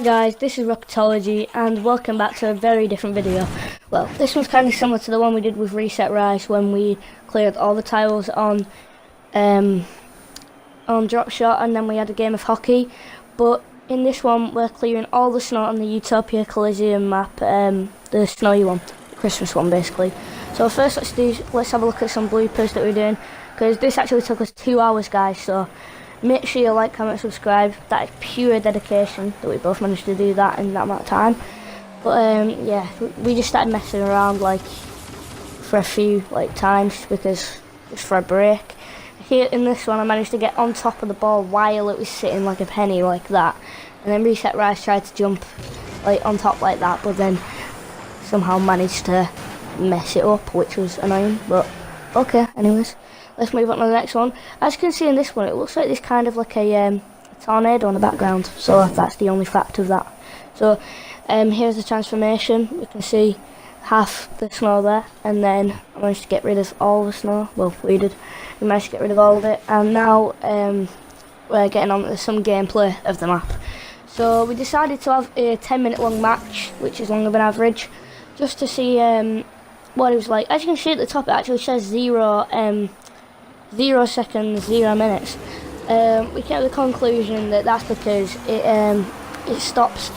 Hey guys, this is Rocketology and welcome back to a very different video. Well, this one's kind of similar to the one we did with Reset Rise when we cleared all the tiles on Drop Shot, and then we had a game of hockey. But in this one we're clearing all the snow on the Utopia Coliseum map, the snowy one, the Christmas one basically. So first let's have a look at some bloopers that we're doing, because this actually took us 2 hours guys, so make sure you like, comment, subscribe. That is pure dedication that we both managed to do that in that amount of time. But yeah, we just started messing around like for a few times, because just for a break. Here in this one I managed to get on top of the ball while it was sitting like a penny like that, and then Reset Rise tried to jump on top like that, but then somehow managed to mess it up, which was annoying. But okay, anyways, let's move on to the next one. As you can see in this one, it looks like there's kind of like a tornado in the background, so that's the only fact of that. So here's the transformation. You can see half the snow there, and then I managed to get rid of all the snow. Well, we managed to get rid of all of it, and now we're getting on to some gameplay of the map. So we decided to have a 10-minute long match, which is longer than average, just to see what it was like. As you can see at the top, it actually says 0 seconds, 0 minutes. We came to the conclusion that that's because it stops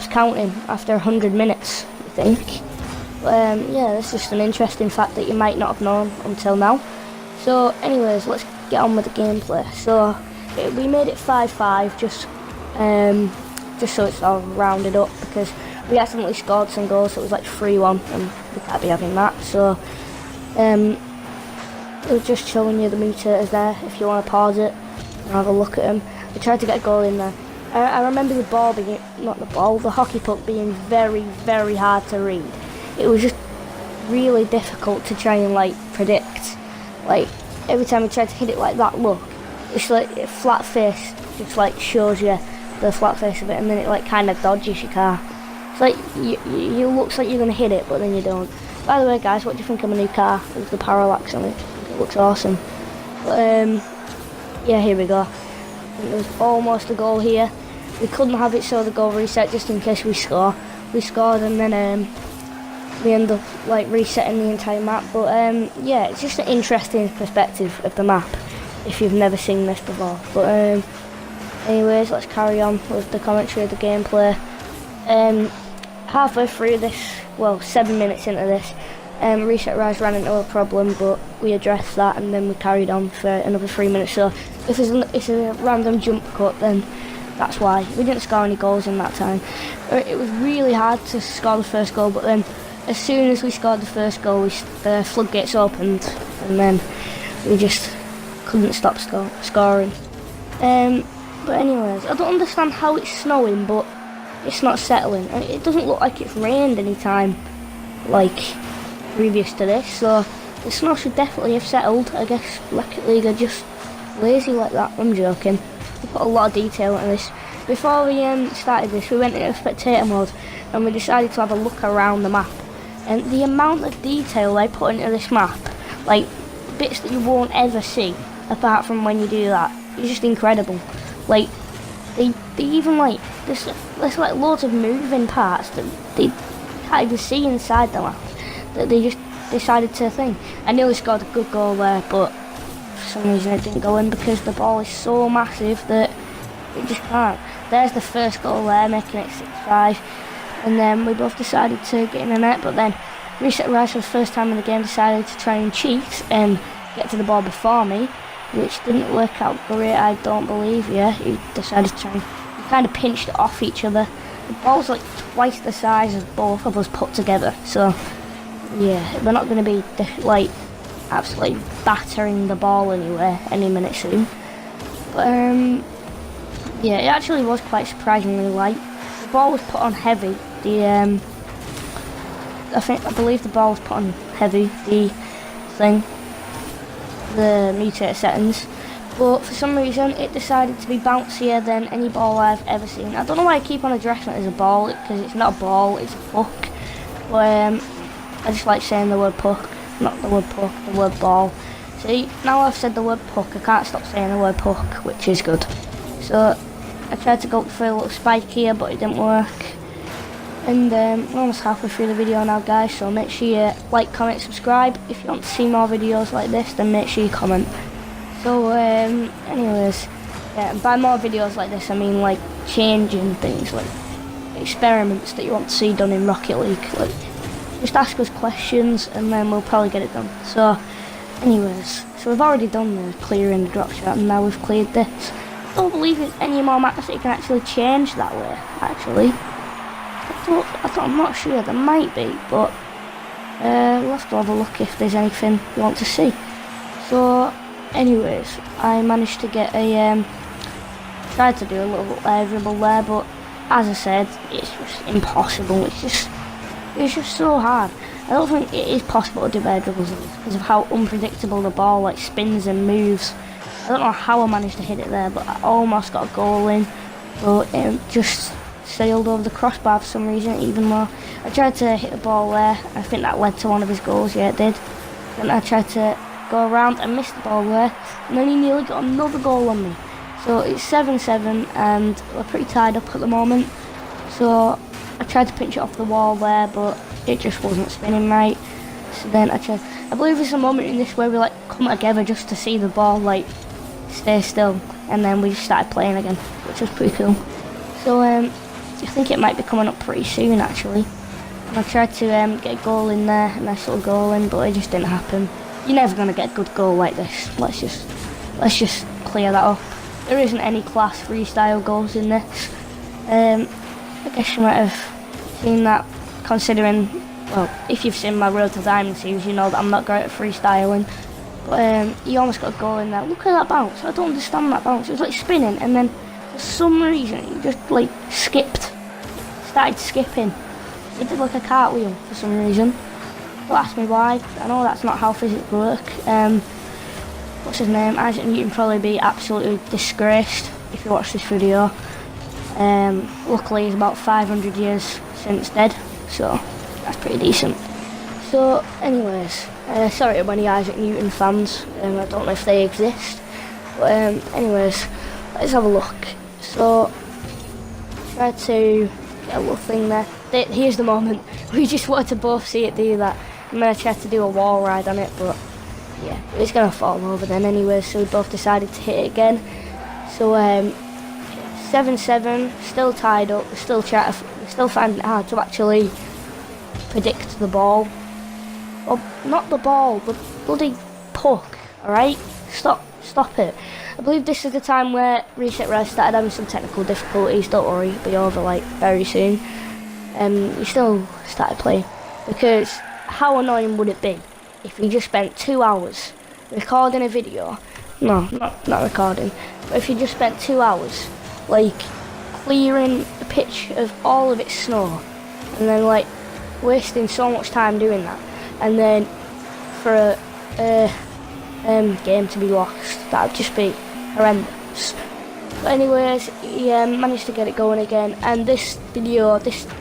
counting after 100 minutes, I think. Yeah, that's just an interesting fact that you might not have known until now. So anyways, let's get on with the gameplay. So we made it 5-5 just so it's all rounded up, because we accidentally scored some goals, so it was like 3-1, and we can't be having that. So it was just showing you the meters there if you want to pause it and have a look at them. We tried to get a goal in there. I remember the hockey puck being very, very hard to read. It was just really difficult to try and predict. Every time we tried to hit it like that, look, it's like a flat face, just shows you the flat face of it, and then it kind of dodges your car. It's like you looks like you're gonna hit it, but then you don't. By the way guys, what do you think of my new car with the parallax on it? It looks awesome. But yeah, here we go. It was almost a goal here. We couldn't have it so the goal reset just in case we score. We scored, and then we end up resetting the entire map. But yeah, it's just an interesting perspective of the map if you've never seen this before. But anyways, let's carry on with the commentary of the gameplay. Halfway through this, well, 7 minutes into this, Reset Rise ran into a problem, but we addressed that, and then we carried on for another 3 minutes. So if it's a random jump cut, then that's why. We didn't score any goals in that time. It was really hard to score the first goal, but then as soon as we scored the first goal, the floodgates opened, and then we just couldn't stop scoring. But anyways, I don't understand how it's snowing, but it's not settling. It doesn't look like it's rained any time previous to this, so the snow should definitely have settled. I guess Rocket League are just lazy like that. I'm joking. We put a lot of detail into this. Before we started this, we went into spectator mode, and we decided to have a look around the map. And the amount of detail they put into this map, bits that you won't ever see apart from when you do that, is just incredible. They even there's loads of moving parts that they can't even see inside the map, that they just decided to think. I nearly scored a good goal there, but for some reason it didn't go in because the ball is so massive that it just can't. There's the first goal there, making it 6-5, and then we both decided to get in the net, but then Reset Rise for the first time in the game decided to try and cheat and get to the ball before me, which didn't work out great, I don't believe. Yeah, he decided to try and kind of pinched it off each other. The ball's twice the size of both of us put together, so yeah, we're not going to be absolutely battering the ball anywhere any minute soon. But yeah, it actually was quite surprisingly light. The ball was put on heavy. I believe the ball was put on heavy, the mutator settings, but for some reason it decided to be bouncier than any ball I've ever seen. I don't know why I keep on addressing it as a ball, because it's not a ball, it's a puck. But I just like saying the word puck, not the word puck, the word ball. See, now I've said the word puck, I can't stop saying the word puck, which is good. So I tried to go for a little spike here, but it didn't work. And we're almost halfway through the video now, guys, so make sure you like, comment, subscribe. If you want to see more videos like this, then make sure you comment. So anyways, yeah, and by more videos like this I mean like changing things, like experiments that you want to see done in Rocket League. Like, just ask us questions and then we'll probably get it done. So anyways, so we've already done the clearing the drop shot and now we've cleared this. I don't believe there's any more maps that you can actually change that way, actually. I'm not sure, there might be, but we'll have to have a look if there's anything you want to see. So anyways, I managed to get a tried to do a little air dribble there, but as I said, it's just impossible. It's just so hard. I don't think it is possible to do air dribbles because of how unpredictable the ball like spins and moves. I don't know how I managed to hit it there, but I almost got a goal in, but just sailed over the crossbar for some reason, even though I tried to hit the ball there. I think that led to one of his goals, yeah it did. And I tried to go around and missed the ball there, and then he nearly got another goal on me. So it's 7-7 and we're pretty tied up at the moment. So I tried to pinch it off the wall there, but it just wasn't spinning right. So then I believe there's a moment in this where we like come together just to see the ball like stay still, and then we just started playing again, which was pretty cool. So I think it might be coming up pretty soon actually. And I tried to get a goal in there, a nice little goal in, but it just didn't happen. You're never gonna get a good goal like this. Let's just clear that up. There isn't any class freestyle goals in this. I guess you might have seen that, considering, well, if you've seen my Road to Diamond series, you know that I'm not great at freestyling. But he almost got a goal in there. Look at that bounce. I don't understand that bounce. It was like spinning, and then for some reason he just like started skipping. It did like a cartwheel for some reason. Don't ask me why. I know that's not how physics work. What's his name? Isaac Newton probably be absolutely disgraced if you watch this video. Luckily he's about 500 years since dead, so that's pretty decent. So anyways, sorry to any Isaac Newton fans, I don't know if they exist, but anyways, let's have a look. So try to get a little thing there. Here's the moment. We just wanted to both see it do that, and then I tried to do a wall ride on it, but yeah, it's gonna fall over then anyway, so we both decided to hit it again. So 7-7, still tied up, still finding it hard to actually predict the ball. Well, not the ball, the bloody puck, alright? Stop it. I believe this is the time where Reset Res started having some technical difficulties. Don't worry, it'll be over like very soon. We still started playing, because how annoying would it be if you just spent 2 hours recording a video? No, not recording, but if you just spent 2 hours like clearing the pitch of all of its snow, and then like wasting so much time doing that, and then for a game to be lost, that would just be horrendous. But anyways, he managed to get it going again, and this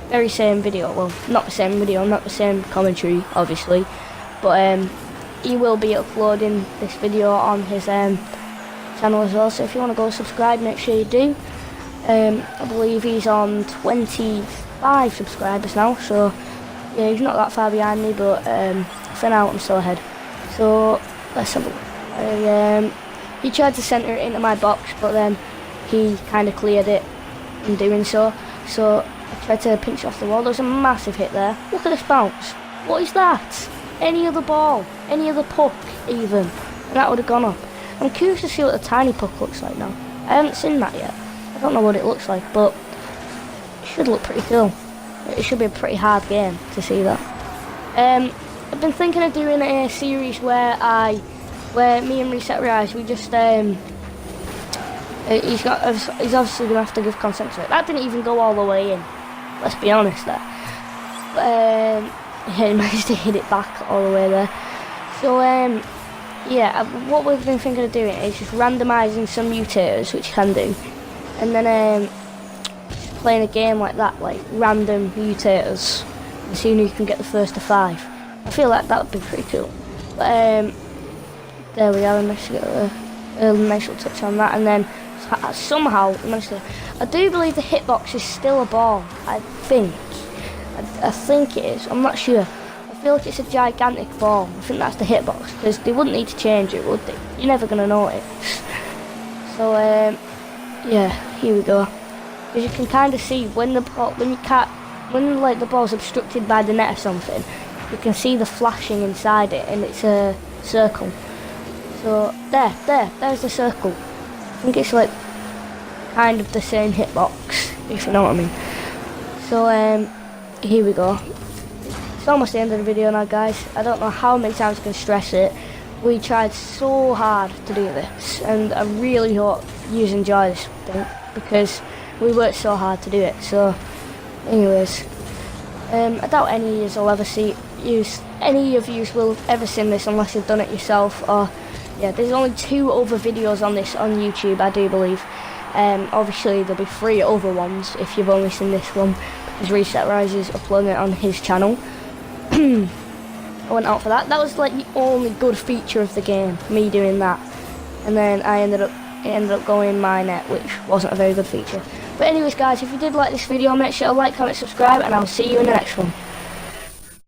very same video, well, not the same video, not the same commentary obviously, but he will be uploading this video on his channel as well, so if you want to go subscribe, make sure you do. I believe he's on 25 subscribers now, so yeah, he's not that far behind me, but for now I'm still ahead. So let's have a look. He tried to centre it into my box, but then he kind of cleared it in doing so. So I tried to pinch off the wall. There was a massive hit there. Look at this bounce. What is that? Any other ball, any other puck even, and that would have gone up. I'm curious to see what the tiny puck looks like now. I haven't seen that yet. I don't know what it looks like, but it should look pretty cool. It should be a pretty hard game to see that. I've been thinking of doing a series where me and Reset Rise, we just he's obviously gonna have to give consent to it. That didn't even go all the way in. Let's be honest there. But he managed to hit it back all the way there. So yeah, what we've been thinking of doing is just randomising some mutators, which you can do, and then just playing a game like that, like random mutators, and seeing who can get the first to 5. I feel like that would be pretty cool. But there we are, a nice little touch on that, and then somehow managed to. I do believe the hitbox is still a ball. I think it is. I'm not sure. I feel like it's a gigantic ball. I think that's the hitbox because they wouldn't need to change it, would they? You're never gonna notice. So yeah, here we go. As you can kind of see when the like the ball's obstructed by the net or something, you can see the flashing inside it, and it's a circle. So there's the circle. I think it's like kind of the same hitbox, if you know what I mean. So here we go. It's almost the end of the video now, guys. I don't know how many times I can stress it. We tried so hard to do this, and I really hope you enjoy this thing because we worked so hard to do it. So anyways, I doubt any of you will ever any of you will ever see this unless you've done it yourself. Or yeah, there's only 2 other videos on this on YouTube, I do believe. Obviously there'll be 3 other ones if you've only seen this one, because Reset Rise is uploading it on his channel. I went out for that. That was like the only good feature of the game, me doing that. And then it ended up going my net, which wasn't a very good feature. But anyways, guys, if you did like this video, make sure to like, comment, subscribe, and I'll see you in the next one.